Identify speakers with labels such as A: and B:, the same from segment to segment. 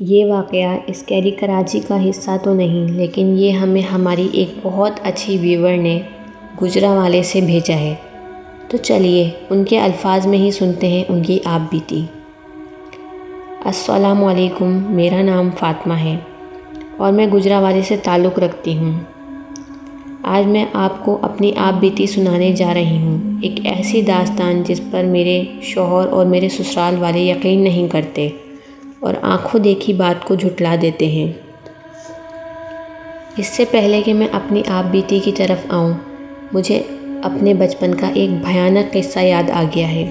A: یہ واقعہ اسکیری کراچی کا حصہ تو نہیں، لیکن یہ ہمیں ہماری ایک بہت اچھی ویور نے گجرانوالے سے بھیجا ہے، تو چلیے ان کے الفاظ میں ہی سنتے ہیں ان کی آپ بیتی۔ السلام علیکم، میرا نام فاطمہ ہے اور میں گجرانوالے سے تعلق رکھتی ہوں۔ آج میں آپ کو اپنی آپ بیتی سنانے جا رہی ہوں، ایک ایسی داستان جس پر میرے شوہر اور میرے سسرال والے یقین نہیں کرتے اور آنکھوں دیکھی بات کو جھٹلا دیتے ہیں۔ اس سے پہلے کہ میں اپنی آپ بیتی کی طرف آؤں، مجھے اپنے بچپن کا ایک بھیانک قصہ یاد آ گیا ہے،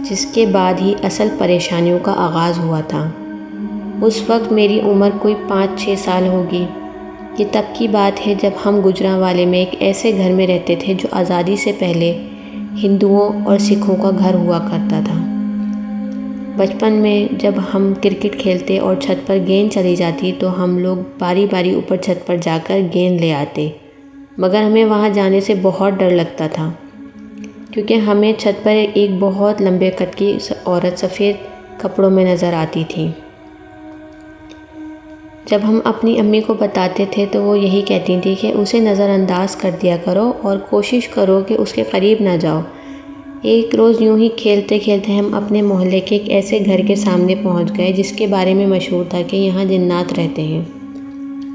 A: جس کے بعد ہی اصل پریشانیوں کا آغاز ہوا تھا۔ اس وقت میری عمر کوئی 5-6 سال ہوگی۔ یہ تب کی بات ہے جب ہم گجرانوالے میں ایک ایسے گھر میں رہتے تھے جو آزادی سے پہلے ہندوؤں اور سکھوں کا گھر ہوا کرتا تھا۔ بچپن میں جب ہم کرکٹ کھیلتے اور چھت پر گیند چلی جاتی تو ہم لوگ باری باری اوپر چھت پر جا کر گیند لے آتے، مگر ہمیں وہاں جانے سے بہت ڈر لگتا تھا، کیونکہ ہمیں چھت پر ایک بہت لمبے قد کی عورت سفید کپڑوں میں نظر آتی تھی۔ جب ہم اپنی امی کو بتاتے تھے تو وہ یہی کہتی تھی کہ اسے نظر انداز کر دیا کرو اور کوشش کرو کہ اس کے قریب نہ جاؤ۔ ایک روز یوں ہی کھیلتے کھیلتے ہم اپنے محلے کے ایک ایسے گھر کے سامنے پہنچ گئے جس کے بارے میں مشہور تھا کہ یہاں جنات رہتے ہیں،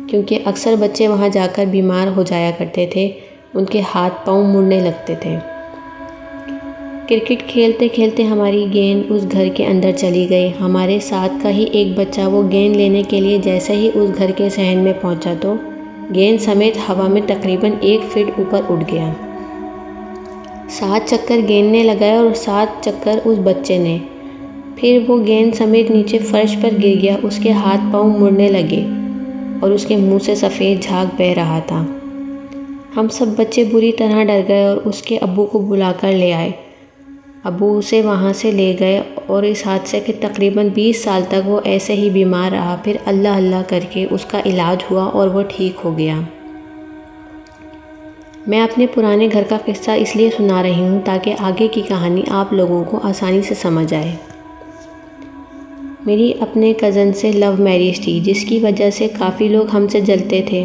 A: کیونکہ اکثر بچے وہاں جا کر بیمار ہو جایا کرتے تھے، ان کے ہاتھ پاؤں مڑنے لگتے تھے۔ کرکٹ کھیلتے کھیلتے ہماری گیند اس گھر کے اندر چلی گئی۔ ہمارے ساتھ کا ہی ایک بچہ وہ گیند لینے کے لیے جیسے ہی اس گھر کے صحن میں پہنچا تو گیند سمیت ہوا میں تقریباً 1 فٹ اوپر اٹھ گیا۔ 7 چکر گیند نے لگائے اور 7 چکر اس بچے نے، پھر وہ گیند سمیت نیچے فرش پر گر گیا۔ اس کے ہاتھ پاؤں مڑنے لگے اور اس کے منہ سے سفید جھاگ بہہ رہا تھا۔ ہم سب بچے بری طرح ڈر گئے اور اس کے ابو کو بلا کر لے آئے۔ ابو اسے وہاں سے لے گئے اور اس حادثے کے تقریباً 20 سال تک وہ ایسے ہی بیمار رہا، پھر اللہ اللہ کر کے اس کا علاج ہوا اور وہ ٹھیک ہو گیا۔ میں اپنے پرانے گھر کا قصہ اس لیے سنا رہی ہوں تاکہ آگے کی کہانی آپ لوگوں کو آسانی سے سمجھ آئے۔ میری اپنے کزن سے لو میرج تھی، جس کی وجہ سے کافی لوگ ہم سے جلتے تھے۔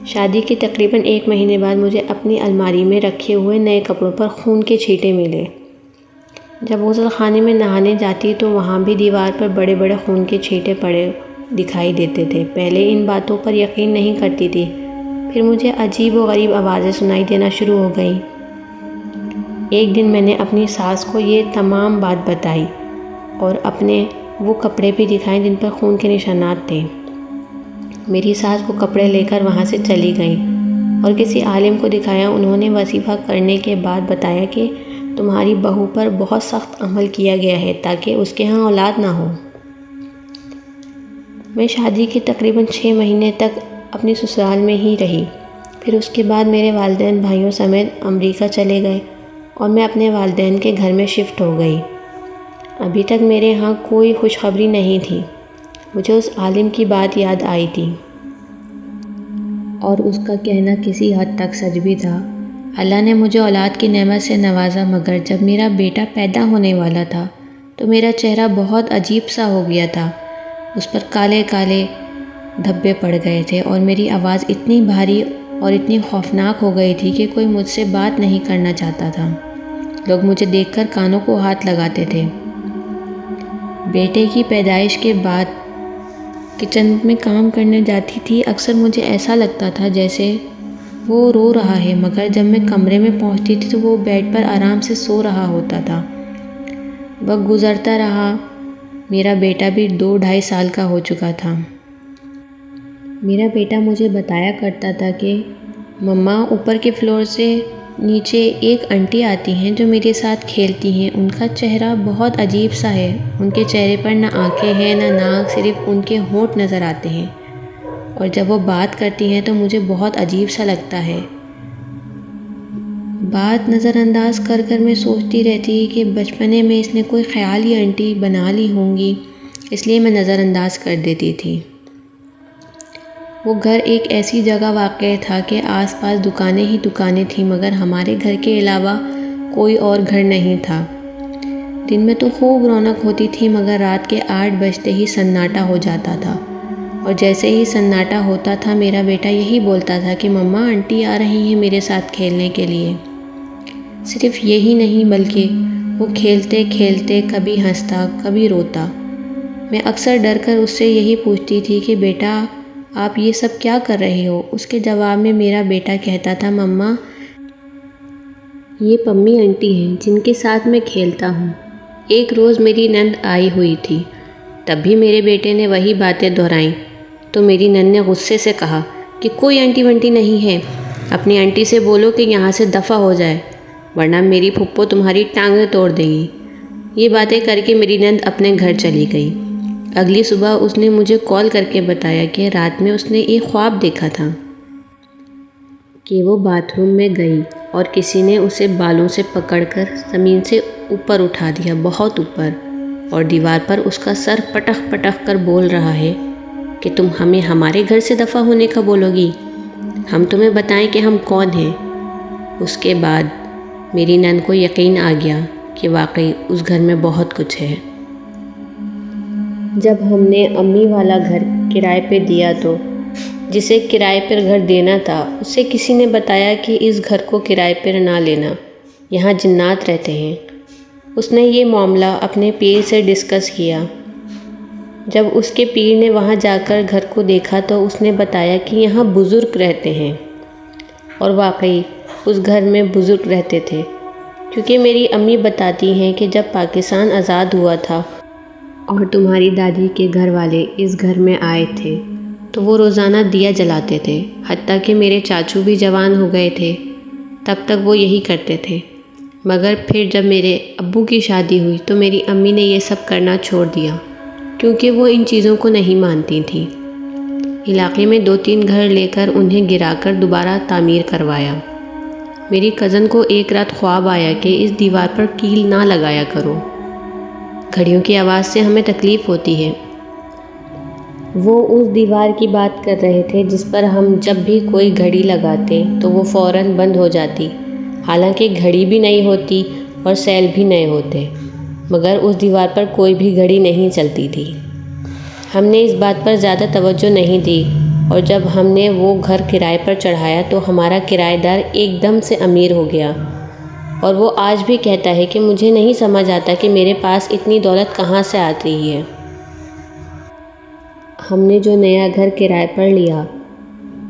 A: شادی کے تقریباً 1 مہینے بعد مجھے اپنی الماری میں رکھے ہوئے نئے کپڑوں پر خون کے چھینٹے ملے۔ جب غسل خانے میں نہانے جاتی تو وہاں بھی دیوار پر بڑے بڑے خون کے چھینٹے پڑے دکھائی دیتے تھے۔ پہلے ان باتوں پر یقین نہیں کرتی تھی، پھر مجھے عجیب و غریب آوازیں سنائی دینا شروع ہو گئیں۔ ایک دن میں نے اپنی ساس کو یہ تمام بات بتائی اور اپنے وہ کپڑے بھی دکھائے جن پر خون کے نشانات تھے۔ میری ساس وہ کپڑے لے کر وہاں سے چلی گئیں اور کسی عالم کو دکھایا۔ انہوں نے وظیفہ کرنے کے بعد بتایا کہ تمہاری بہو پر بہت سخت عمل کیا گیا ہے تاکہ اس کے ہاں اولاد نہ ہو۔ میں شادی کے تقریباً 6 مہینے تک اپنی سسرال میں ہی رہی، پھر اس کے بعد میرے والدین بھائیوں سمیت امریکہ چلے گئے اور میں اپنے والدین کے گھر میں شفٹ ہو گئی۔ ابھی تک میرے ہاں کوئی خوشخبری نہیں تھی۔ مجھے اس عالم کی بات یاد آئی تھی اور اس کا کہنا کسی حد تک سچ بھی تھا۔ اللہ نے مجھے اولاد کی نعمت سے نوازا، مگر جب میرا بیٹا پیدا ہونے والا تھا تو میرا چہرہ بہت عجیب سا ہو گیا تھا۔ اس پر کالے کالے دھبے پڑ گئے تھے اور میری آواز اتنی بھاری اور اتنی خوفناک ہو گئی تھی کہ کوئی مجھ سے بات نہیں کرنا چاہتا تھا۔ لوگ مجھے دیکھ کر کانوں کو ہاتھ لگاتے تھے۔ بیٹے کی پیدائش کے بعد کچن میں کام کرنے جاتی تھی، اکثر مجھے ایسا لگتا تھا جیسے وہ رو رہا ہے، مگر جب میں کمرے میں پہنچتی تھی تو وہ بیڈ پر آرام سے سو رہا ہوتا تھا۔ وقت گزرتا رہا، میرا بیٹا بھی 2-2.5 سال کا ہو چکا تھا۔ میرا بیٹا مجھے بتایا کرتا تھا کہ مما، اوپر کے فلور سے نیچے ایک آنٹی آتی ہیں جو میرے ساتھ کھیلتی ہیں، ان کا چہرہ بہت عجیب سا ہے، ان کے چہرے پر نہ آنکھیں ہیں نہ ناک، صرف ان کے ہونٹ نظر آتے ہیں، اور جب وہ بات کرتی ہیں تو مجھے بہت عجیب سا لگتا ہے۔ بات نظر انداز کر کر میں سوچتی رہتی کہ بچپنے میں اس نے کوئی خیالی آنٹی بنا لی ہوں گی، اس لیے میں نظر انداز کر دیتی تھی۔ وہ گھر ایک ایسی جگہ واقع تھا کہ آس پاس دکانیں ہی دکانیں تھیں، مگر ہمارے گھر کے علاوہ کوئی اور گھر نہیں تھا۔ دن میں تو خوب رونق ہوتی تھی، مگر رات کے 8 بجتے ہی سناٹا ہو جاتا تھا، اور جیسے ہی سناٹا ہوتا تھا میرا بیٹا یہی بولتا تھا کہ مما آنٹی آ رہی ہیں میرے ساتھ کھیلنے کے لیے۔ صرف یہی نہیں بلکہ وہ کھیلتے کھیلتے کبھی ہنستا کبھی روتا۔ میں اکثر ڈر کر اس سے یہی پوچھتی تھی کہ بیٹا آپ یہ سب کیا کر رہے ہو؟ اس کے جواب میں میرا بیٹا کہتا تھا مما یہ پمی آنٹی ہیں جن کے ساتھ میں کھیلتا ہوں۔ ایک روز میری نند آئی ہوئی تھی، تب بھی میرے بیٹے نے وہی باتیں دہرائیں تو میری نند نے غصے سے کہا کہ کوئی آنٹی ونٹی نہیں ہے، اپنی آنٹی سے بولو کہ یہاں سے دفع ہو جائے ورنہ میری پھپھو تمہاری ٹانگیں توڑ دے گی۔ یہ باتیں کر کے میری نند اپنے گھر چلی گئی۔ اگلی صبح اس نے مجھے کال کر کے بتایا کہ رات میں اس نے ایک خواب دیکھا تھا کہ وہ باتھ روم میں گئی اور کسی نے اسے بالوں سے پکڑ کر زمین سے اوپر اٹھا دیا، بہت اوپر، اور دیوار پر اس کا سر پٹخ پٹخ کر بول رہا ہے کہ تم ہمیں ہمارے گھر سے دفع ہونے کا بولو گی، ہم تمہیں بتائیں کہ ہم کون ہیں۔ اس کے بعد میری نند کو یقین آ گیا کہ واقعی اس گھر میں بہت کچھ ہے۔ جب ہم نے امی والا گھر کرائے پہ دیا تو جسے کرائے پر گھر دینا تھا اسے کسی نے بتایا کہ اس گھر کو کرائے پر نہ لینا، یہاں جنات رہتے ہیں۔ اس نے یہ معاملہ اپنے پیر سے ڈسکس کیا۔ جب اس کے پیر نے وہاں جا کر گھر کو دیکھا تو اس نے بتایا کہ یہاں بزرگ رہتے ہیں، اور واقعی اس گھر میں بزرگ رہتے تھے، کیونکہ میری امی بتاتی ہیں کہ جب پاکستان آزاد ہوا تھا اور تمہاری دادی کے گھر والے اس گھر میں آئے تھے تو وہ روزانہ دیا جلاتے تھے، حتیٰ کہ میرے چاچو بھی جوان ہو گئے تھے تب تک وہ یہی کرتے تھے، مگر پھر جب میرے ابو کی شادی ہوئی تو میری امی نے یہ سب کرنا چھوڑ دیا کیونکہ وہ ان چیزوں کو نہیں مانتی تھیں۔ علاقے میں 2-3 گھر لے کر انہیں گرا کر دوبارہ تعمیر کروایا۔ میری کزن کو ایک رات خواب آیا کہ اس دیوار پر کیل نہ لگایا کرو، گھڑیوں کی آواز سے ہمیں تکلیف ہوتی ہے۔ وہ اس دیوار کی بات کر رہے تھے جس پر ہم جب بھی کوئی گھڑی لگاتے تو وہ فوراً بند ہو جاتی، حالانکہ گھڑی بھی نہیں ہوتی اور سیل بھی نہیں ہوتے، مگر اس دیوار پر کوئی بھی گھڑی نہیں چلتی تھی۔ ہم نے اس بات پر زیادہ توجہ نہیں دی، اور جب ہم نے وہ گھر کرائے پر چڑھایا تو ہمارا کرایہ دار ایک دم سے امیر ہو گیا، اور وہ آج بھی کہتا ہے کہ مجھے نہیں سمجھ آتا کہ میرے پاس اتنی دولت کہاں سے آ رہی ہے۔ ہم نے جو نیا گھر کرائے پر لیا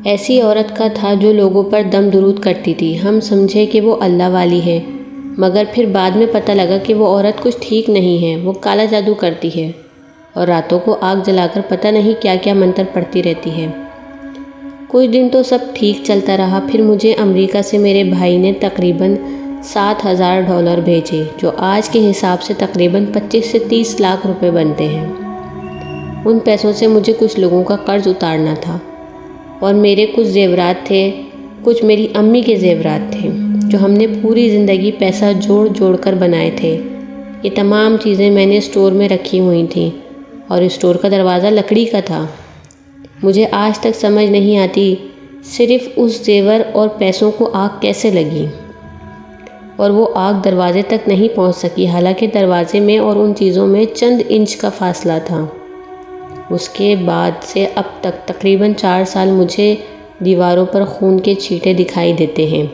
A: ایسی عورت کا تھا جو لوگوں پر دم درود کرتی تھی۔ ہم سمجھے کہ وہ اللہ والی ہے، مگر پھر بعد میں پتہ لگا کہ وہ عورت کچھ ٹھیک نہیں ہے، وہ کالا جادو کرتی ہے اور راتوں کو آگ جلا کر پتہ نہیں کیا کیا منتر پڑھتی رہتی ہے۔ کچھ دن تو سب ٹھیک چلتا رہا، پھر مجھے امریکہ سے میرے بھائی نے تقریباً $7,000 بھیجے، جو آج کے حساب سے تقریباً 25 سے 30 لاکھ روپے بنتے ہیں۔ ان پیسوں سے مجھے کچھ لوگوں کا قرض اتارنا تھا، اور میرے کچھ زیورات تھے، کچھ میری امی کے زیورات تھے جو ہم نے پوری زندگی پیسہ جوڑ جوڑ کر بنائے تھے۔ یہ تمام چیزیں میں نے اسٹور میں رکھی ہوئی تھیں، اور اسٹور کا دروازہ لکڑی کا تھا۔ مجھے آج تک سمجھ نہیں آتی صرف اس زیور اور پیسوں کو آگ کیسے لگی، اور وہ آگ دروازے تک نہیں پہنچ سکی، حالانکہ دروازے میں اور ان چیزوں میں چند انچ کا فاصلہ تھا۔ اس کے بعد سے اب تک تقریباً 4 سال مجھے دیواروں پر خون کے چھینٹے دکھائی دیتے ہیں۔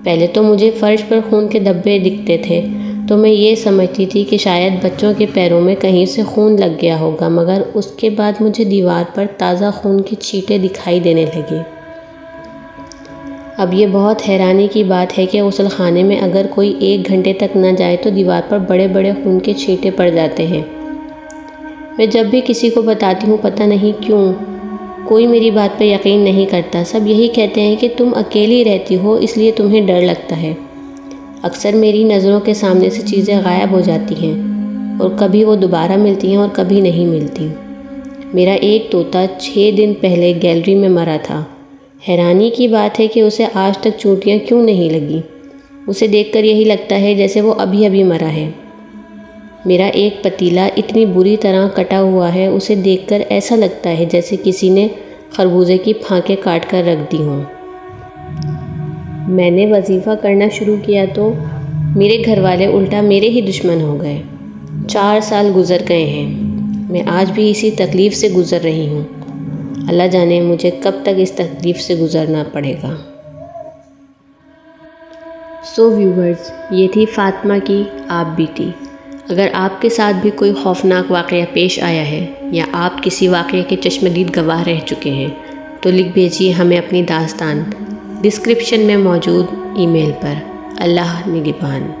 A: پہلے تو مجھے فرش پر خون کے دھبے دکھتے تھے تو میں یہ سمجھتی تھی کہ شاید بچوں کے پیروں میں کہیں سے خون لگ گیا ہوگا، مگر اس کے بعد مجھے دیوار پر تازہ خون کے چھینٹے دکھائی دینے لگے۔ اب یہ بہت حیرانی کی بات ہے کہ غسل خانے میں اگر کوئی 1 گھنٹے تک نہ جائے تو دیوار پر بڑے بڑے خون کے چھینٹے پڑ جاتے ہیں۔ میں جب بھی کسی کو بتاتی ہوں پتہ نہیں کیوں کوئی میری بات پہ یقین نہیں کرتا، سب یہی کہتے ہیں کہ تم اکیلی رہتی ہو اس لیے تمہیں ڈر لگتا ہے۔ اکثر میری نظروں کے سامنے سے چیزیں غائب ہو جاتی ہیں، اور کبھی وہ دوبارہ ملتی ہیں اور کبھی نہیں ملتی۔ میرا ایک طوطا 6 دن پہلے گیلری میں مرا تھا۔ حیرانی کی بات ہے کہ اسے آج تک چوٹیاں کیوں نہیں لگی، اسے دیکھ کر یہی لگتا ہے جیسے وہ ابھی ابھی مرا ہے۔ میرا ایک پتیلا اتنی بری طرح کٹا ہوا ہے، اسے دیکھ کر ایسا لگتا ہے جیسے کسی نے خربوزے کی پھانکیں کاٹ کر رکھ دی ہوں۔ میں نے وظیفہ کرنا شروع کیا تو میرے گھر والے الٹا میرے ہی دشمن ہو گئے۔ 4 سال گزر گئے ہیں، میں آج بھی اسی تکلیف سے گزر رہی ہوں۔ اللہ جانے مجھے کب تک اس تکلیف سے گزرنا پڑے گا۔ ویورز، یہ تھی فاطمہ کی آپ بیتی۔ اگر آپ کے ساتھ بھی کوئی خوفناک واقعہ پیش آیا ہے یا آپ کسی واقعے کے چشمدید گواہ رہ چکے ہیں تو لکھ بھیجیے ہمیں اپنی داستان ڈسکرپشن میں موجود ای میل پر۔ اللہ نگہبان۔